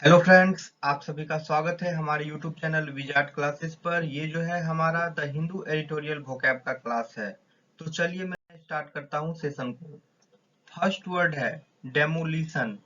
Hello friends, आप सभी का स्वागत है हमारे यूट्यूब चैनल विजार्ड क्लासेस पर। ये जो है हमारा द हिंदू एडिटोरियल वोकैब का क्लास है। तो चलिए मैं स्टार्ट करता हूँ सेशन को। फर्स्ट वर्ड है डेमोलिशन।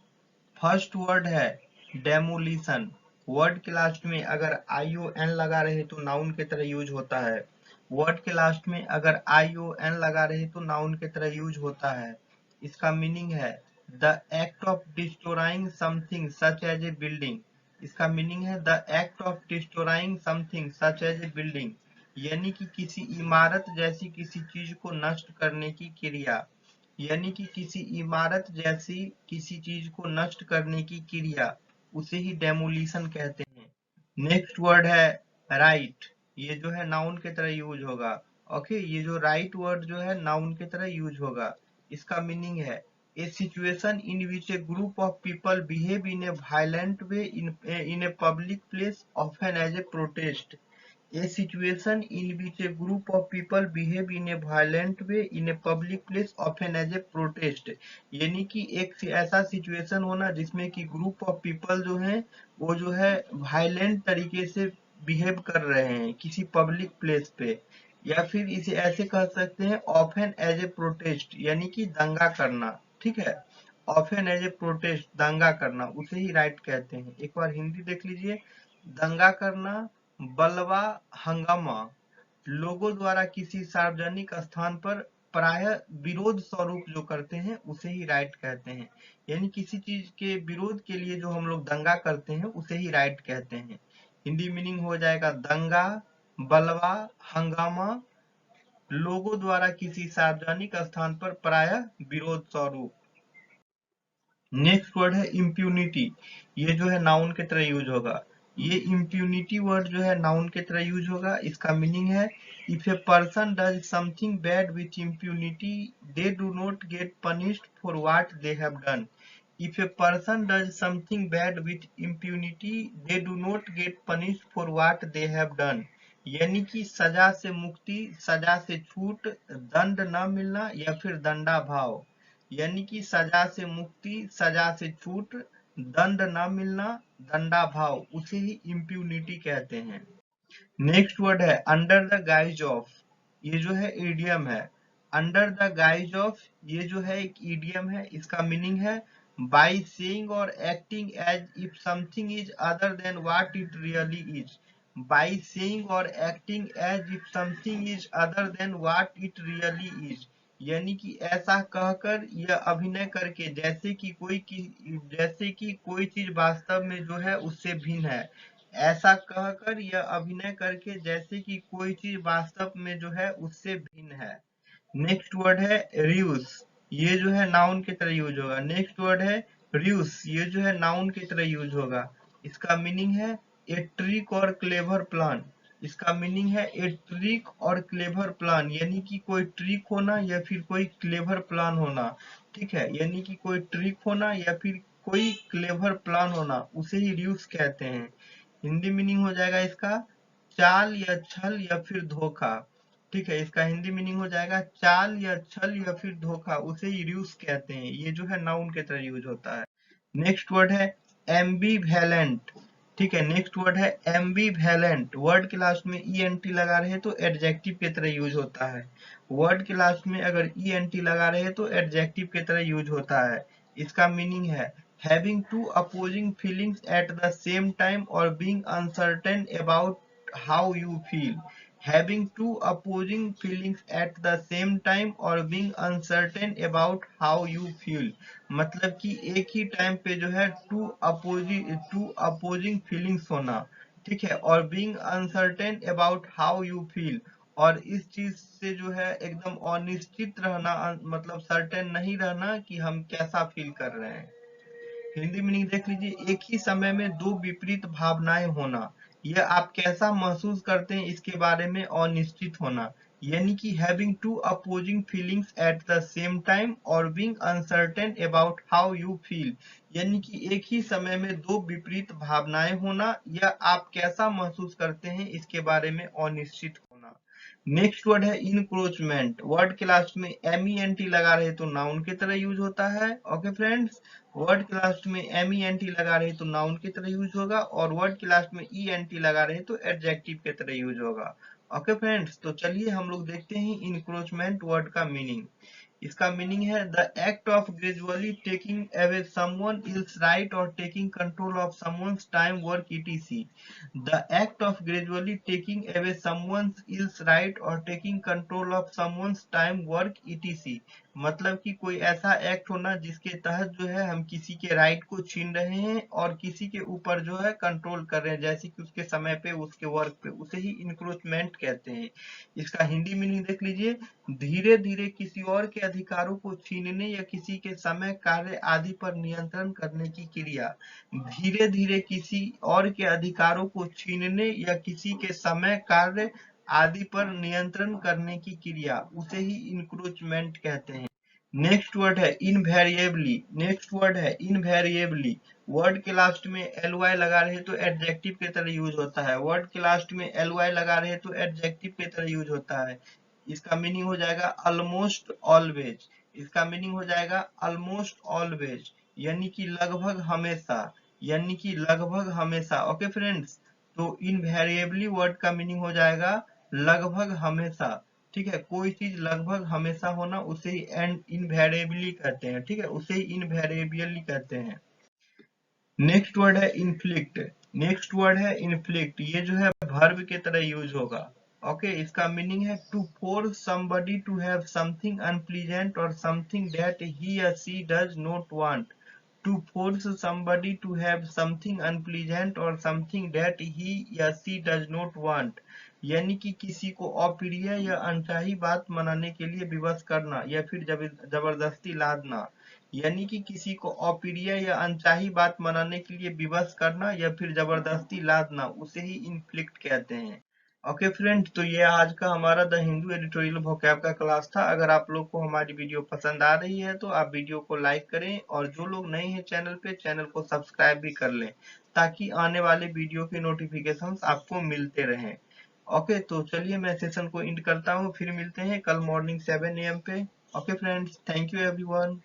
फर्स्ट वर्ड है डेमोलिशन। वर्ड के लास्ट में अगर आई ओ एन लगा रहे तो नाउन की तरह यूज होता है। वर्ड के लास्ट में अगर आई ओ एन लगा रहे तो नाउन की तरह यूज होता है। इसका मीनिंग है the act of destroying something such as a building. इसका मीनिंग है the act of destroying something such as a building, यानी कि किसी इमारत जैसी किसी चीज को नष्ट करने की क्रिया। यानी कि किसी इमारत जैसी किसी चीज को नष्ट करने की क्रिया, उसे ही डेमोलिशन कहते हैं। नेक्स्ट वर्ड है राइट। ये जो है नाउन की तरह यूज होगा। ओके, ये जो राइट वर्ड जो है नाउन की तरह यूज होगा। इसका मीनिंग है a situation in which a group of people behave in a violent way in a public place often as a protest. A situation in which a group of people behave in a violent way in a public place often as a protest। यानी कि एक ऐसा situation होना जिसमें कि group of people जो है वो जो है वायलेंट तरीके से बिहेव कर रहे हैं किसी पब्लिक प्लेस पे, या फिर इसे ऐसे कह सकते हैं ऑफन एज ए प्रोटेस्ट, यानी कि दंगा करना। ठीक है, ऑफन एज ए प्रोटेस्ट दंगा करना, उसे ही राइट कहते हैं। एक बार हिंदी देख लीजिए। दंगा करना, बलवा, हंगामा, लोगों द्वारा किसी सार्वजनिक स्थान पर प्रायः विरोध स्वरूप जो करते हैं उसे ही राइट कहते हैं। यानी किसी चीज के विरोध के लिए जो हम लोग दंगा करते हैं उसे ही राइट कहते हैं। हिंदी मीनिंग हो जाएगा दंगा, बलवा, हंगामा, लोगों द्वारा किसी सार्वजनिक स्थान पर प्रायः विरोध स्वरूप। नेक्स्ट वर्ड है इम्प्यूनिटी। ये जो है नाउन की तरह यूज होगा। ये इम्प्यूनिटी वर्ड जो है नाउन की तरह यूज होगा। इसका मीनिंग है if a person does something bad with impunity they do not gate punished for what they have done. If a person does something bad with impunity they do not gate punished for what they have done. यानी कि सजा से मुक्ति, सजा से छूट, दंड न मिलना या फिर दंडाभाव। यानी कि सजा से मुक्ति, सजा से छूट, दंड न मिलना, दंडाभाव, उसे ही इम्प्यूनिटी कहते हैं। नेक्स्ट वर्ड है अंडर द गाइज ऑफ। ये जो है ईडियम है। अंडर द गाइज ऑफ, ये जो है एक ईडियम है। इसका मीनिंग है by saying or acting as if something is other than what it really is. By saying or acting as if something is other than what it really is. यानी कि ऐसा कहकर या अभिनय करके जैसे कि कोई चीज वास्तव में जो है उससे भिन्न है। ऐसा कहकर या अभिनय करके जैसे कि कोई चीज वास्तव में जो है उससे भिन्न है। नेक्स्ट वर्ड है रियूस। ये जो है नाउन की तरह यूज होगा। नेक्स्ट वर्ड है रियूस। ये जो है नाउन की तरह यूज होगा। इसका मीनिंग है ए ट्रिक और क्लेवर प्लान। इसका मीनिंग है ए ट्रिक और क्लेवर प्लान, यानी कि कोई ट्रिक होना या फिर कोई क्लेवर प्लान होना। ठीक है, यानी कि कोई ट्रिक होना या फिर कोई क्लेवर प्लान होना, उसे ही रियूस कहते हैं। हिंदी मीनिंग हो जाएगा इसका चाल या छल या फिर धोखा। ठीक है, इसका हिंदी मीनिंग हो जाएगा चाल या छल या फिर धोखा, उसे यूज कहते हैं। ये जो है नाउन की तरह यूज होता है। नेक्स्ट वर्ड है एम्बीवेलेंट। ठीक है, नेक्स्ट वर्ड है एम्बीवेलेंट। वर्ड के लास्ट में ई एन टी लगा रहे तो एडजेक्टिव की तरह यूज होता है। वर्ड के लास्ट में अगर ई एन टी लगा रहे तो एडजेक्टिव की तरह यूज होता है। इसका मीनिंग है having two opposing feelings at the same time or being uncertain about how you feel। having two opposing feelings at the same time or being uncertain about how you feel। मतलब कि एक ही time पे जो है to opposing feelings होना। ठीक है, और being uncertain about how you feel, और इस चीज से जो है एकदम अनिश्चित रहना, मतलब सर्टेन नहीं रहना कि हम कैसा फील कर रहे हैं। हिंदी मीनिंग देख लीजिए, एक ही समय में दो विपरीत भावनाएं होना, यह आप कैसा महसूस करते हैं इसके बारे में अनिश्चित होना। यानी कि having two opposing feelings at the same time or being uncertain about how you feel. यानी कि एक ही समय में दो विपरीत भावनाएं होना या आप कैसा महसूस करते हैं इसके बारे में अनिश्चित होना। नेक्स्ट वर्ड है इनक्रोचमेंट। वर्ड के लास्ट में एम ई एन टी लगा रहे तो नाउन की तरह यूज होता है। ओके फ्रेंड्स, वर्ड के लास्ट में MENT लगा रहे तो नाउन की तरह यूज होगा, और वर्ड के लास्ट में ENT लगा रहे तो एडजेक्टिव की तरह यूज होगा। ओके फ्रेंड्स, तो चलिए हम लोग देखते हैं इंक्रोचमेंट वर्ड का मीनिंग। इसका मीनिंग है the act of gradually taking away someone else right or taking control of someone's time work ETC। The act of gradually taking away someone's else right or taking control of someone's time work ETC। मतलब कि कोई ऐसा act होना जिसके तहत जो है हम किसी के राइट को छीन रहे हैं और किसी के ऊपर जो है कंट्रोल कर रहे हैं, जैसे कि उसके समय पे, उसके वर्क पे, उसे ही इंक्रोचमेंट कहते हैं। इसका हिंदी मीनिंग देख लीजिए, धीरे धीरे किसी और के अधिकारों को छीनने या किसी के समय, कार्य आदि पर नियंत्रण करने की क्रिया। धीरे धीरे किसी और के अधिकारों को छीनने या किसी के समय, कार्य आदि पर नियंत्रण करने की क्रिया, उसे ही इंक्रोचमेंट कहते हैं। नेक्स्ट वर्ड है इनवेरिएबली। नेक्स्ट वर्ड है इनवेरिएबली। वर्ड के लास्ट में ly लगा रहे तो एडजेक्टिव की तरह यूज होता है। वर्ड के लास्ट में ly लगा रहे तो एडजेक्टिव की तरह यूज होता है। इसका मीनिंग हो जाएगा ऑलमोस्ट ऑलवेज। इसका मीनिंग हो जाएगा ऑलमोस्ट ऑलवेज, यानी कि लगभग हमेशा, यानी कि लगभग हमेशा। ओके फ्रेंड्स, तो इनवेरिएबली वर्ड का मीनिंग हो जाएगा लगभग हमेशा। ठीक है, कोई चीज लगभग हमेशा होना उसे ही एंड इनवेरिएबली कहते हैं। ठीक है, उसे ही इनवेरिएबली कहते हैं। नेक्स्ट वर्ड है इन्फ्लिक्ट। नेक्स्ट वर्ड है इन्फ्लिक्ट, ये जो है वर्ब के तरह यूज होगा। ओके, इसका मीनिंग है to force somebody to have something unpleasant or something that he or she does not want. To force somebody to have something unpleasant or something that he या she does not want, यानी कि किसी को अप्रिय या अनचाही बात मनाने के लिए विवश करना या फिर जबरदस्ती लादना। यानी कि किसी को अप्रिय या अनचाही बात मनाने के लिए विवश करना या फिर जबरदस्ती लादना, उसे ही इन्फ्लिक्ट कहते हैं। ओके फ्रेंड, तो ये आज का हमारा द हिंदू एडिटोरियल वोकैब का क्लास था। अगर आप लोग को हमारी वीडियो पसंद आ रही है तो आप वीडियो को लाइक करें, और जो लोग नए हैं चैनल पे, चैनल को सब्सक्राइब भी कर लें, ताकि आने वाले वीडियो के नोटिफिकेशंस आपको मिलते रहें। ओके, तो चलिए मैं सेशन को एंड करता हूँ, फिर मिलते हैं कल मॉर्निंग 7 AM पे। Okay friends, thank you everyone.